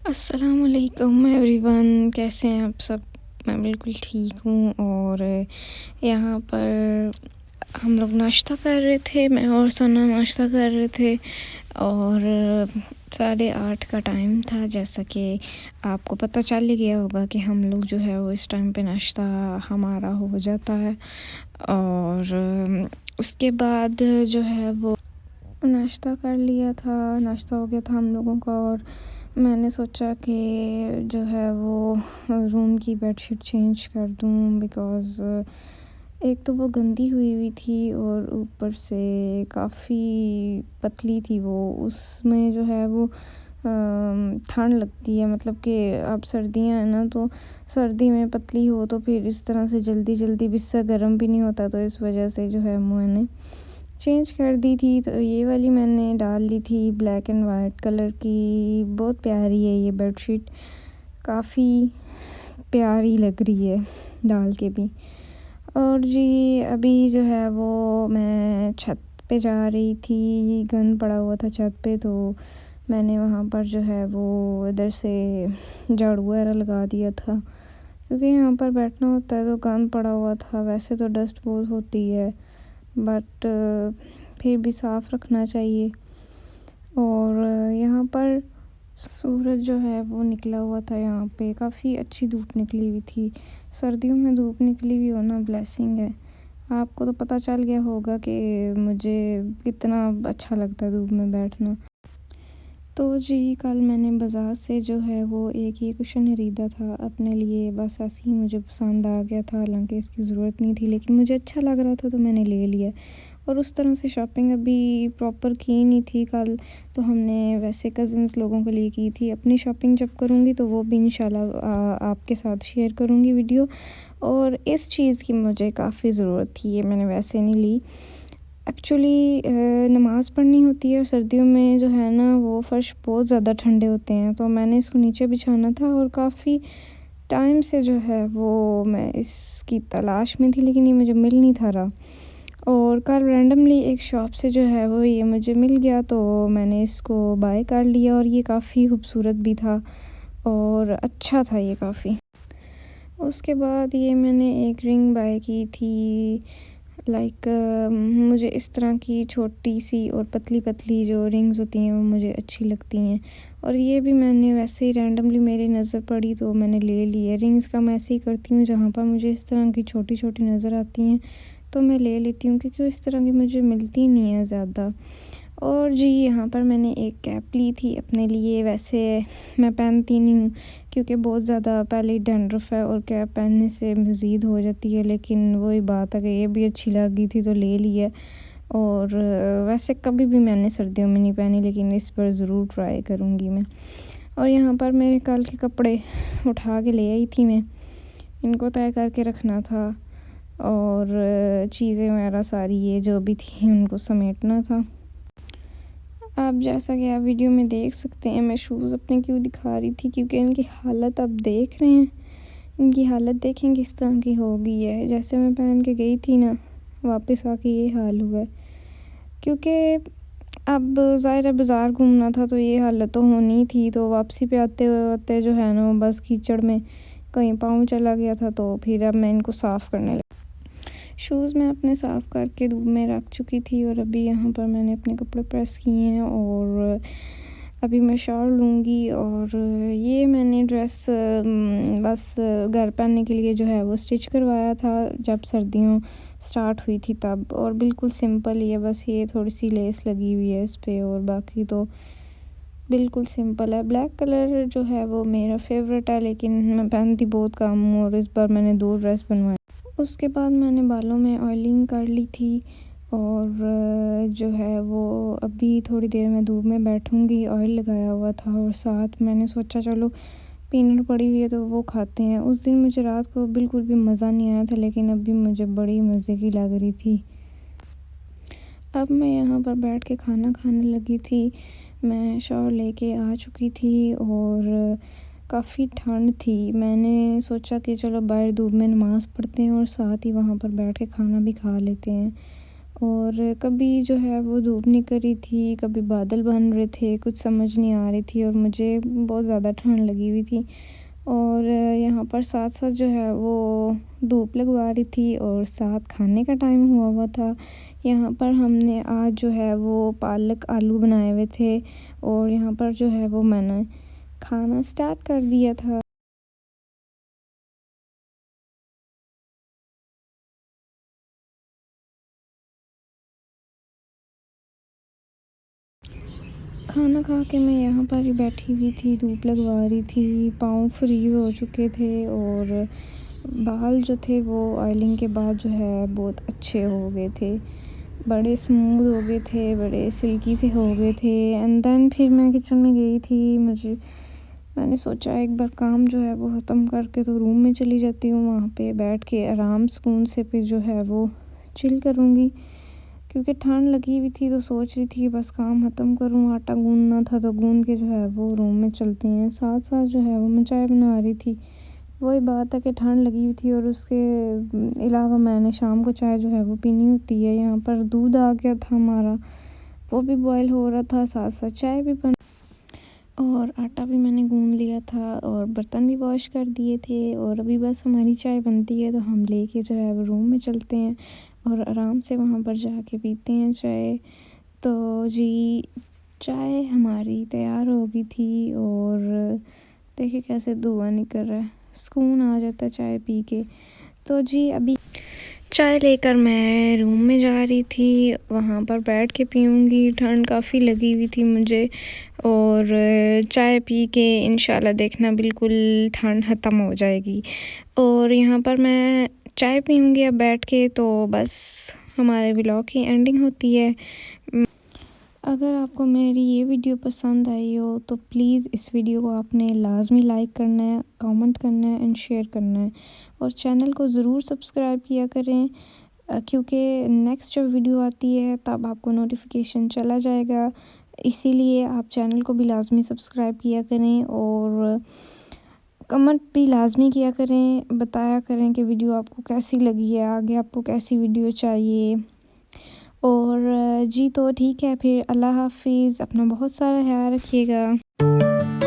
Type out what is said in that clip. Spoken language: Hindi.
अस्सलामुअलैकुम एवरीवन, कैसे हैं आप सब। मैं बिल्कुल ठीक हूँ। और यहाँ पर हम लोग नाश्ता कर रहे थे, मैं और सना नाश्ता कर रहे थे और 8:30 का टाइम था। जैसा कि आपको पता चल ही गया होगा कि हम लोग जो है वो इस टाइम पे नाश्ता हमारा हो जाता है। और उसके बाद जो है वो नाश्ता कर लिया था, नाश्ता हो गया था हम लोगों का। और मैंने सोचा कि जो है वो रूम की बेडशीट चेंज कर दूँ, बिकॉज़ एक तो वो गंदी हुई हुई थी और ऊपर से काफ़ी पतली थी वो। उसमें जो है वो ठंड लगती है, मतलब कि अब सर्दियाँ हैं ना, तो सर्दी में पतली हो तो फिर इस तरह से जल्दी जल्दी बिस्सा गर्म भी नहीं होता, तो इस वजह से जो है मैंने चेंज कर दी थी। तो ये वाली मैंने डाल ली थी, ब्लैक एंड वाइट कलर की। बहुत प्यारी है ये बेडशीट, काफ़ी प्यारी लग रही है डाल के भी। और जी अभी जो है वो मैं छत पे जा रही थी, गंद पड़ा हुआ था छत पे, तो मैंने वहाँ पर जो है वो इधर से झाड़ू वगैरह लगा दिया था, क्योंकि यहाँ पर बैठना होता है तो गंद पड़ा हुआ था। वैसे तो डस्ट बहुत होती है, बट फिर भी साफ़ रखना चाहिए। और यहाँ पर सूरज जो है वो निकला हुआ था, यहाँ पे काफ़ी अच्छी धूप निकली हुई थी। सर्दियों में धूप निकली हुई होना ब्लेसिंग है। आपको तो पता चल गया होगा कि मुझे कितना अच्छा लगता है धूप में बैठना। तो जी कल मैंने बाज़ार से जो है वो एक ये कुशन ख़रीदा था अपने लिए, बस ऐसे ही मुझे पसंद आ गया था, हालांकि इसकी ज़रूरत नहीं थी, लेकिन मुझे अच्छा लग रहा था तो मैंने ले लिया। और उस तरह से शॉपिंग अभी प्रॉपर की नहीं थी कल, तो हमने वैसे कज़न्स लोगों के लिए की थी। अपनी शॉपिंग जब करूँगी तो वो भी इंशाल्लाह आपके साथ शेयर करूँगी वीडियो। और इस चीज़ की मुझे काफ़ी ज़रूरत थी, ये मैंने वैसे नहीं ली। एक्चुअली नमाज़ पढ़नी होती है और सर्दियों में जो है ना वो फ़र्श बहुत ज़्यादा ठंडे होते हैं, तो मैंने इसको नीचे बिछाना था और काफ़ी टाइम से जो है वो मैं इसकी तलाश में थी, लेकिन ये मुझे मिल नहीं था रहा। और कल रैंडमली एक शॉप से जो है वो ये मुझे मिल गया, तो मैंने इसको बाय कर लिया। और ये काफ़ी खूबसूरत भी था और अच्छा था ये काफ़ी। उसके बाद ये मैंने एक रिंग बाय की थी, लाइक मुझे इस तरह की छोटी सी और पतली पतली जो रिंग्स होती हैं वो मुझे अच्छी लगती हैं। और ये भी मैंने वैसे ही रैंडमली मेरी नज़र पड़ी तो मैंने ले ली है। रिंग्स का मैं ऐसे ही करती हूँ, जहाँ पर मुझे इस तरह की छोटी छोटी नज़र आती हैं तो मैं ले लेती हूँ, क्योंकि इस तरह की मुझे मिलती नहीं है ज़्यादा। और जी यहाँ पर मैंने एक कैप ली थी अपने लिए। वैसे मैं पहनती नहीं हूँ, क्योंकि बहुत ज़्यादा पहले ही डैंड्रफ है और कैप पहनने से मज़ीद हो जाती है, लेकिन वही बात है कि ये भी अच्छी लगी थी तो ले ली है। और वैसे कभी भी मैंने सर्दियों में नहीं पहनी, लेकिन इस पर ज़रूर ट्राई करूँगी मैं। और यहाँ पर मेरे कल के कपड़े उठा के ले आई थी मैं, इनको तय करके रखना था और चीज़ें वगैरह सारी ये जो भी थी उनको समेटना था। आप जैसा कि आप वीडियो में देख सकते हैं, मैं शूज़ अपने क्यों दिखा रही थी, क्योंकि इनकी हालत आप देख रहे हैं, इनकी हालत देखें किस तरह की हो गई है। जैसे मैं पहन के गई थी ना, वापस आके ये हाल हुआ है। क्योंकि अब ज़ाहिर है बाज़ार घूमना था तो ये हालत तो होनी थी, तो वापसी पे आते जो है ना बस कीचड़ में कहीं पाँव चला गया था, तो फिर अब मैं इनको साफ़ करने लगी। शूज़ मैं अपने साफ़ करके धूप में रख चुकी थी और अभी यहाँ पर मैंने अपने कपड़े प्रेस किए हैं और अभी मैं शावर लूँगी। और ये मैंने ड्रेस बस घर पहनने के लिए जो है वो स्टिच करवाया था जब सर्दियों स्टार्ट हुई थी तब, और बिल्कुल सिंपल ही है, बस ये थोड़ी सी लेस लगी हुई है इस पर, और बाकी तो बिल्कुल सिंपल है। ब्लैक कलर जो है वो मेरा फेवरेट है, लेकिन मैं पहनती बहुत कम हूँ और इस बार मैंने 2 ड्रेस बनवाए। उसके बाद मैंने बालों में ऑयलिंग कर ली थी और जो है वो अभी थोड़ी देर में धूप में बैठूंगी। ऑयल लगाया हुआ था और साथ मैंने सोचा चलो पीनट पड़ी हुई है तो वो खाते हैं। उस दिन मुझे रात को बिल्कुल भी मज़ा नहीं आया था, लेकिन अभी मुझे बड़ी मज़े की लग रही थी। अब मैं यहाँ पर बैठ के खाना खाने लगी थी। मैं शावर लेके आ चुकी थी और काफ़ी ठंड थी। मैंने सोचा कि चलो बाहर धूप में नमाज़ पढ़ते हैं और साथ ही वहाँ पर बैठ के खाना भी खा लेते हैं। और कभी जो है वो धूप निकल रही थी, कभी बादल बन रहे थे, कुछ समझ नहीं आ रही थी और मुझे बहुत ज़्यादा ठंड लगी हुई थी। और यहाँ पर साथ-साथ जो है वो धूप लगवा रही थी और साथ खाने का टाइम हुआ हुआ था। यहाँ पर हमने आज जो है वो पालक आलू बनाए हुए थे और यहाँ पर जो है वो मैंने खाना स्टार्ट कर दिया था। खाना खा के मैं यहाँ पर ही बैठी हुई थी, धूप लगवा रही थी, पाँव फ्रीज़ हो चुके थे और बाल जो थे वो ऑयलिंग के बाद जो है बहुत अच्छे हो गए थे, बड़े स्मूथ हो गए थे, बड़े सिल्की से हो गए थे। एंड देन फिर मैं किचन में गई थी, मैंने सोचा एक बार काम जो है वो ख़त्म करके तो रूम में चली जाती हूँ, वहाँ पे बैठ के आराम सुकून से फिर जो है वो चिल करूँगी, क्योंकि ठंड लगी हुई थी तो सोच रही थी कि बस काम ख़त्म करूँ। आटा गूँदना था तो गूँद के जो है वो रूम में चलते हैं। साथ साथ जो है वो मैं चाय बना रही थी। वही बात है कि ठंड लगी हुई थी और उसके अलावा मैंने शाम को चाय जो है वो पीनी होती है। यहाँ पर दूध आ गया था हमारा, वो भी बॉयल हो रहा था, साथ साथ चाय भी बन और आटा भी मैंने गूँद लिया था और बर्तन भी वॉश कर दिए थे और अभी बस हमारी चाय बनती है तो हम लेके जो है वो रूम में चलते हैं और आराम से वहाँ पर जाके पीते हैं चाय। तो जी, चाय हमारी तैयार हो गई थी और देखिए कैसे धुआं निकल रहा है, सुकून आ जाता है चाय पी के। तो जी अभी चाय लेकर मैं रूम में जा रही थी, वहाँ पर बैठ के पीऊँगी, ठंड काफ़ी लगी हुई थी मुझे और चाय पी के इंशाल्लाह देखना बिल्कुल ठंड ख़त्म हो जाएगी। और यहाँ पर मैं चाय पीऊँगी अब बैठ के, तो बस हमारे व्लॉग की एंडिंग होती है। अगर आपको मेरी ये वीडियो पसंद आई हो तो प्लीज़ इस वीडियो को आपने लाजमी लाइक करना है, कमेंट करना है एंड शेयर करना है और चैनल को ज़रूर सब्सक्राइब किया करें, क्योंकि नेक्स्ट जब वीडियो आती है तब आपको नोटिफिकेशन चला जाएगा। इसीलिए आप चैनल को भी लाजमी सब्सक्राइब किया करें और कमेंट भी लाजमी किया करें, बताया करें कि वीडियो आपको कैसी लगी है, आगे आपको कैसी वीडियो चाहिए। और जी तो ठीक है फिर, अल्लाह हाफ़िज़, अपना बहुत सारा ख्याल रखिएगा।